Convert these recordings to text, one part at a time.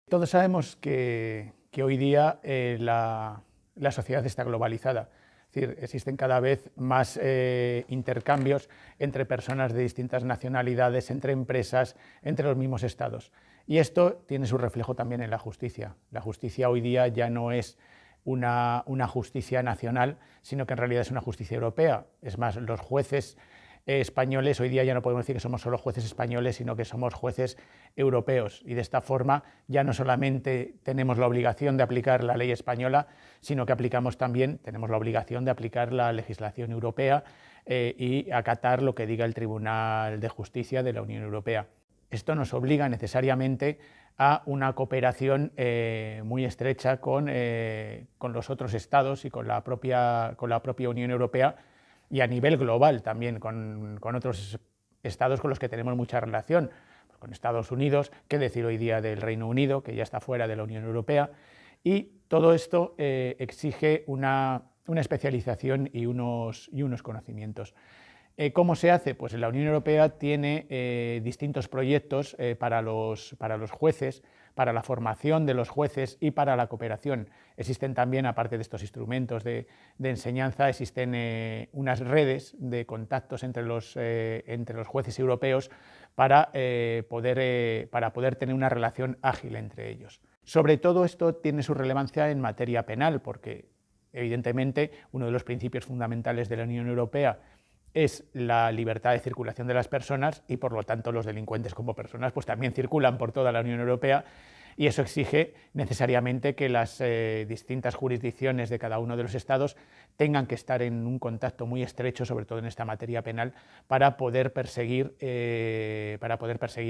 Todos sabemos que hoy día la sociedad está globalizada, es decir, existen cada vez más intercambios entre personas de distintas nacionalidades, entre empresas, entre los mismos estados. Y esto tiene su reflejo también en la justicia. La justicia hoy día ya no es una justicia nacional, sino que en realidad es una justicia europea. Es más, los jueces españoles, hoy día ya no podemos decir que somos solo jueces españoles, sino que somos jueces europeos, y de esta forma ya no solamente tenemos la obligación de aplicar la ley española, sino que tenemos la obligación de aplicar la legislación europea y acatar lo que diga el Tribunal de Justicia de la Unión Europea. Esto nos obliga necesariamente a una cooperación muy estrecha con los otros estados y con la propia Unión Europea, y a nivel global también con otros estados con los que tenemos mucha relación, con Estados Unidos, qué decir hoy día del Reino Unido, que ya está fuera de la Unión Europea, y todo esto exige una especialización y unos conocimientos. ¿Cómo se hace? Pues la Unión Europea tiene distintos proyectos para los jueces, para la formación de los jueces y para la cooperación. Existen también, aparte de estos instrumentos de enseñanza, existen unas redes de contactos entre los jueces europeos para poder tener una relación ágil entre ellos. Sobre todo esto tiene su relevancia en materia penal, porque evidentemente uno de los principios fundamentales de la Unión Europea es la libertad de circulación de las personas, y por lo tanto los delincuentes como personas pues también circulan por toda la Unión Europea, y eso exige necesariamente que las distintas jurisdicciones de cada uno de los estados tengan que estar en un contacto muy estrecho, sobre todo en esta materia penal, para poder perseguir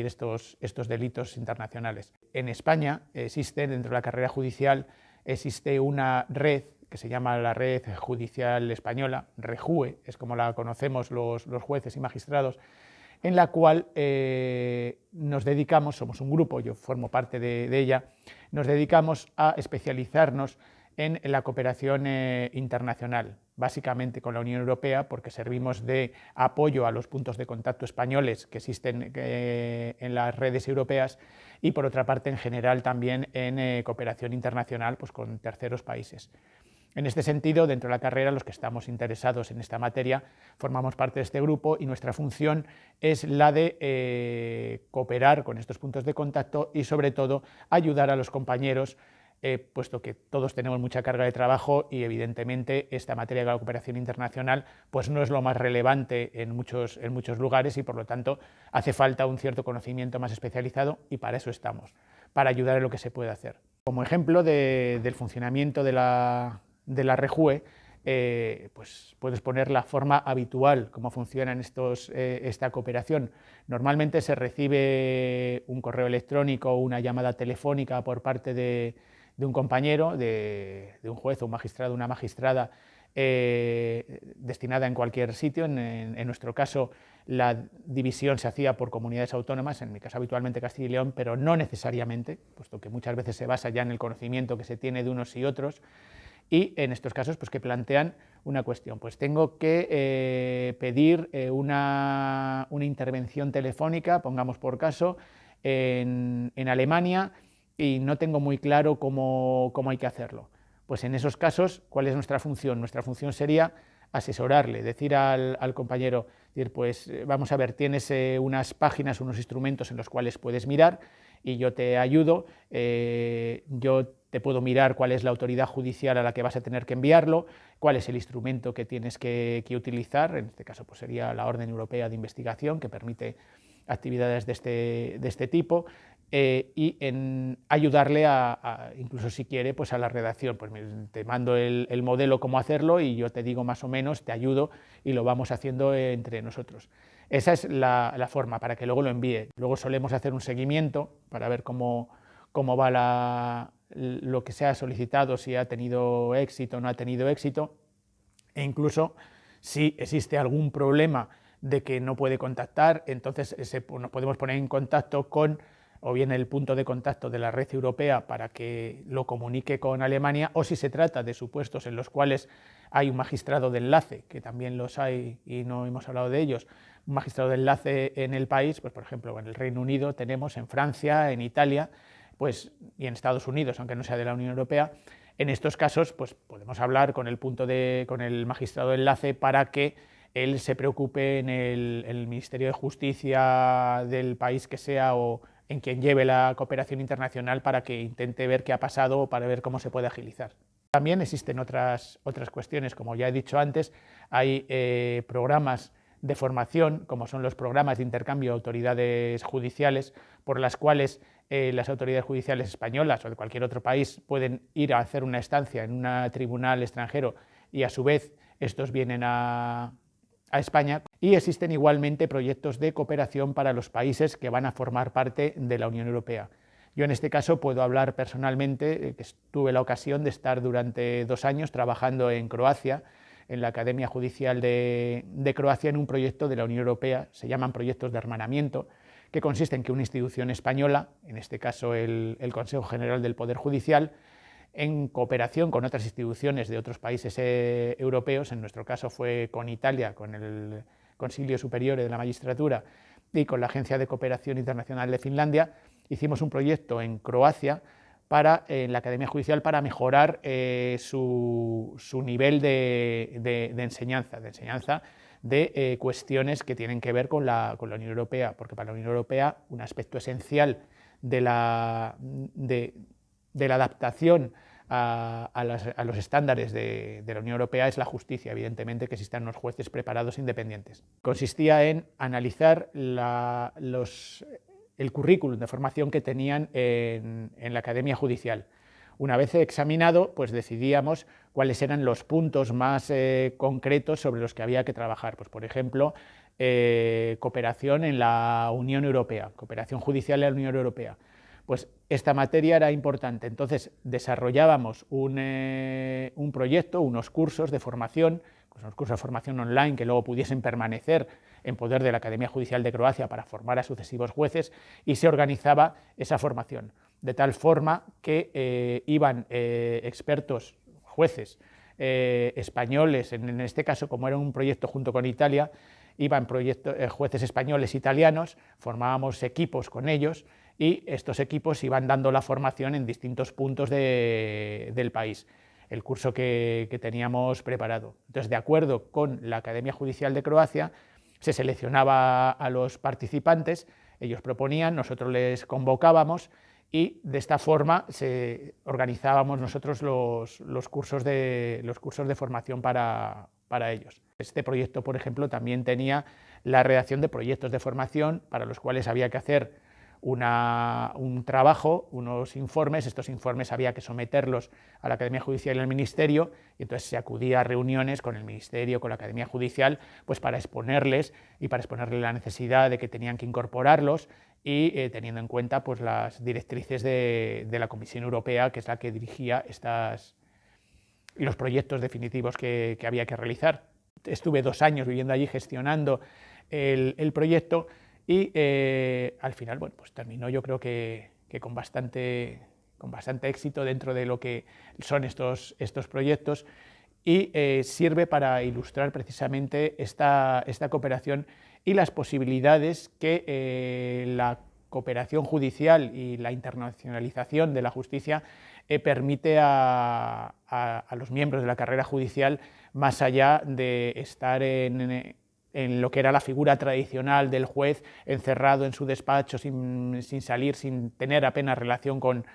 estos delitos internacionales. En España existe, dentro de la carrera judicial, existe una red que se llama la Red Judicial Española, REJUE, es como la conocemos los jueces y magistrados, en la cual nos dedicamos, somos un grupo, yo formo parte de ella, nos dedicamos a especializarnos en la cooperación internacional, básicamente con la Unión Europea, porque servimos de apoyo a los puntos de contacto españoles que existen en las redes europeas, y por otra parte en general también en cooperación internacional pues, con terceros países. En este sentido, dentro de la carrera, los que estamos interesados en esta materia formamos parte de este grupo, y nuestra función es la de cooperar con estos puntos de contacto y, sobre todo, ayudar a los compañeros, puesto que todos tenemos mucha carga de trabajo y, evidentemente, esta materia de la cooperación internacional pues no es lo más relevante en muchos lugares, y, por lo tanto, hace falta un cierto conocimiento más especializado, y para eso estamos, para ayudar en lo que se puede hacer. Como ejemplo del funcionamiento de la REJUE, pues puedes poner la forma habitual, cómo funciona esta cooperación. Normalmente se recibe un correo electrónico o una llamada telefónica por parte de un compañero, de un juez o un magistrado o una magistrada, destinada en cualquier sitio. En nuestro caso, la división se hacía por comunidades autónomas, en mi caso habitualmente Castilla y León, pero no necesariamente, puesto que muchas veces se basa ya en el conocimiento que se tiene de unos y otros. Y en estos casos pues, que plantean una cuestión, pues tengo que pedir una intervención telefónica, pongamos por caso, en Alemania, y no tengo muy claro cómo hay que hacerlo. Pues en esos casos, ¿cuál es nuestra función? Nuestra función sería asesorarle, decir al compañero, decir, pues vamos a ver, tienes unas páginas, unos instrumentos en los cuales puedes mirar, y yo te ayudo, yo te puedo mirar cuál es la autoridad judicial a la que vas a tener que enviarlo, cuál es el instrumento que tienes que utilizar, en este caso pues sería la Orden Europea de Investigación, que permite actividades de este tipo, y en ayudarle incluso si quiere, pues a la redacción. Pues te mando el modelo cómo hacerlo, y yo te digo más o menos, te ayudo, y lo vamos haciendo entre nosotros. Esa es la forma, para que luego lo envíe. Luego solemos hacer un seguimiento para ver cómo va lo que se ha solicitado, si ha tenido éxito o no ha tenido éxito, e incluso si existe algún problema de que no puede contactar, entonces nos podemos poner en contacto con o bien el punto de contacto de la red europea para que lo comunique con Alemania, o si se trata de supuestos en los cuales hay un magistrado de enlace, que también los hay y no hemos hablado de ellos, un magistrado de enlace en el país, pues por ejemplo en el Reino Unido tenemos, en Francia, en Italia, pues, y en Estados Unidos, aunque no sea de la Unión Europea, en estos casos pues, podemos hablar con el magistrado de enlace para que él se preocupe en el Ministerio de Justicia del país que sea o en quien lleve la cooperación internacional para que intente ver qué ha pasado o para ver cómo se puede agilizar. También existen otras cuestiones, como ya he dicho antes, hay programas de formación, como son los programas de intercambio de autoridades judiciales, por las cuales las autoridades judiciales españolas o de cualquier otro país pueden ir a hacer una estancia en un tribunal extranjero y a su vez estos vienen a España, y existen igualmente proyectos de cooperación para los países que van a formar parte de la Unión Europea. Yo en este caso puedo hablar personalmente, que tuve la ocasión de estar durante 2 años trabajando en Croacia, en la Academia Judicial de Croacia, en un proyecto de la Unión Europea, se llaman proyectos de hermanamiento, que consiste en que una institución española, en este caso el Consejo General del Poder Judicial, en cooperación con otras instituciones de otros países europeos, en nuestro caso fue con Italia, con el Consiglio Superiore de la Magistratura y con la Agencia de Cooperación Internacional de Finlandia, hicimos un proyecto en Croacia en la Academia Judicial para mejorar su nivel de enseñanza de cuestiones que tienen que ver con la Unión Europea, porque para la Unión Europea un aspecto esencial de la adaptación a los estándares de la Unión Europea es la justicia, evidentemente que existan unos jueces preparados independientes. Consistía en analizar el currículum de formación que tenían en la Academia Judicial. Una vez examinado, pues decidíamos cuáles eran los puntos más concretos sobre los que había que trabajar. Pues, por ejemplo, cooperación en la Unión Europea, cooperación judicial en la Unión Europea. Pues esta materia era importante, entonces desarrollábamos un proyecto, unos cursos de formación, pues unos cursos de formación online que luego pudiesen permanecer en poder de la Academia Judicial de Croacia para formar a sucesivos jueces, y se organizaba esa formación, de tal forma que iban expertos, jueces españoles, en este caso como era un proyecto junto con Italia, iban jueces españoles, italianos, formábamos equipos con ellos, y estos equipos iban dando la formación en distintos puntos del país, el curso que teníamos preparado. Entonces, de acuerdo con la Academia Judicial de Croacia, se seleccionaba a los participantes, ellos proponían, nosotros les convocábamos y de esta forma organizábamos nosotros los cursos de formación para ellos. Este proyecto, por ejemplo, también tenía la redacción de proyectos de formación para los cuales había que hacer un trabajo, unos informes. Estos informes había que someterlos a la Academia Judicial y al Ministerio, y entonces se acudía a reuniones con el Ministerio, con la Academia Judicial, pues para exponerles la necesidad de que tenían que incorporarlos y teniendo en cuenta pues, las directrices de la Comisión Europea, que es la que dirigía los proyectos definitivos que había que realizar. Estuve 2 años viviendo allí gestionando el proyecto y al final, bueno, pues terminó yo creo que con bastante éxito dentro de lo que son estos proyectos, y sirve para ilustrar precisamente esta cooperación y las posibilidades que la cooperación judicial y la internacionalización de la justicia permite a los miembros de la carrera judicial, más allá de estar en lo que era la figura tradicional del juez encerrado en su despacho sin salir, sin tener apenas relación con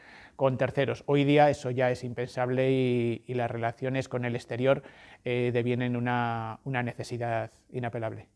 terceros. Hoy día eso ya es impensable y las relaciones con el exterior devienen una necesidad inapelable.